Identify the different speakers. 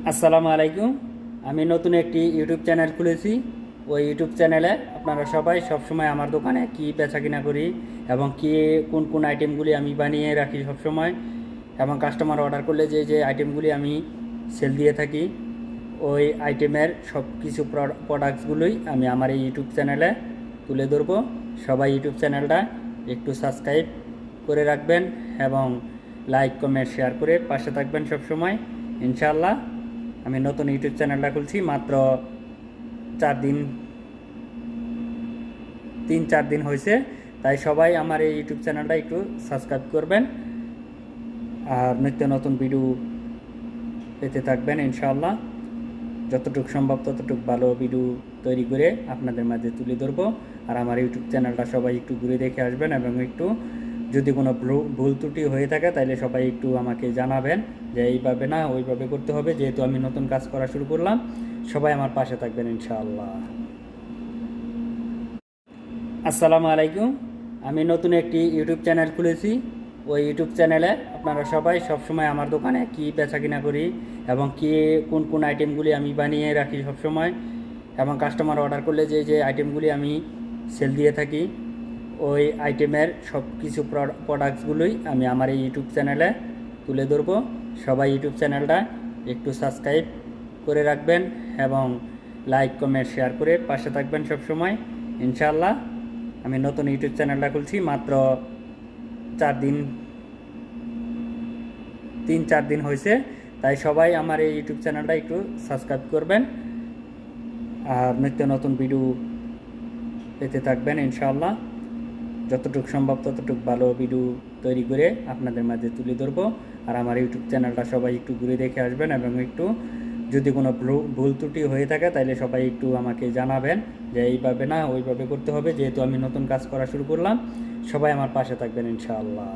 Speaker 1: আসসালামু আলাইকুম। আমি নতুন একটি ইউটিউব চ্যানেল খুলেছি। ওই ইউটিউব চ্যানেলে আপনারা সবাই সবসময় আমার দোকানে কি বেচাকেনা করি এবং কি কোন কোন আইটেমগুলি আমি বানিয়ে রাখি সবসময়, এবং কাস্টমার অর্ডার করলে যে যে আইটেমগুলি আমি সেল দিয়ে থাকি, ওই আইটেমের সব কিছু প্রোডাক্টসগুলোই আমি আমার এই ইউটিউব চ্যানেলে তুলে ধরবো। সবাই ইউটিউব চ্যানেলটা একটু সাবস্ক্রাইব করে রাখবেন এবং লাইক কমেন্ট শেয়ার করে পাশে থাকবেন সবসময়, ইনশাআল্লাহ। আমি নতুন ইউটিউব চ্যানেলটা খুলছি, মাত্র 4 দিন, 3-4 দিন হয়েছে। তাই সবাই আমার এই ইউটিউব চ্যানেলটা একটু সাবস্ক্রাইব করবেন আর নিত্য নতুন ভিডিও পেতে থাকবেন ইনশাআল্লাহ। যতটুকু সম্ভব ততটুকু ভালো ভিডিও তৈরি করে আপনাদের মাঝে তুলে ধরবো। আর আমার ইউটিউব চ্যানেলটা সবাই একটু ঘুরে দেখে আসবেন এবং একটু যদি কোনো ভুল ত্রুটি হয়ে থাকে তাহলে সবাই একটু আমাকে জানাবেন যে এইভাবে না ওইভাবে করতে হবে, যেহেতু আমি নতুন কাজ করা শুরু করলাম। সবাই আমার পাশে থাকবেন ইনশাআল্লাহ। আসসালামু আলাইকুম। আমি নতুন একটি ইউটিউব চ্যানেল খুলেছি। ওই ইউটিউব চ্যানেলে আপনারা সবাই সবসময় আমার দোকানে কি বেচাকেনা করি এবং কি কোন কোন আইটেমগুলি আমি বানিয়ে রাখি সবসময়, এবং কাস্টমার অর্ডার করলে যে যে আইটেমগুলি আমি সেল দিয়ে থাকি, ওই আইটেমের সব কিছু প্রোডাক্টসগুলোই আমি আমার এই ইউটিউব চ্যানেলে তুলে ধরবো। সবাই ইউটিউব চ্যানেলটা একটু সাবস্ক্রাইব করে রাখবেন এবং লাইক কমেন্ট শেয়ার করে পাশে থাকবেন সবসময়, ইনশাআল্লাহ। আমি নতুন ইউটিউব চ্যানেলটা খুলছি, মাত্র 4 দিন, 3-4 দিন হয়েছে। তাই সবাই আমার এই ইউটিউব চ্যানেলটা একটু সাবস্ক্রাইব করবেন আর নিত্য নতুন ভিডিও পেতে থাকবেন ইনশাআল্লাহ। যতটুকু সম্ভব ততটুকু ভালো ভিডিও তৈরি করে আপনাদের মাঝে তুলে ধরবো। আর আমার ইউটিউব চ্যানেলটা সবাই একটু ঘুরে দেখে আসবেন এবং একটু যদি কোনো ভুল ত্রুটি হয়ে থাকে তাহলে সবাই একটু আমাকে জানাবেন যে এইভাবে না ওইভাবে করতে হবে, যেহেতু আমি নতুন কাজ করা শুরু করলাম। সবাই আমার পাশে থাকবেন ইনশাআল্লাহ।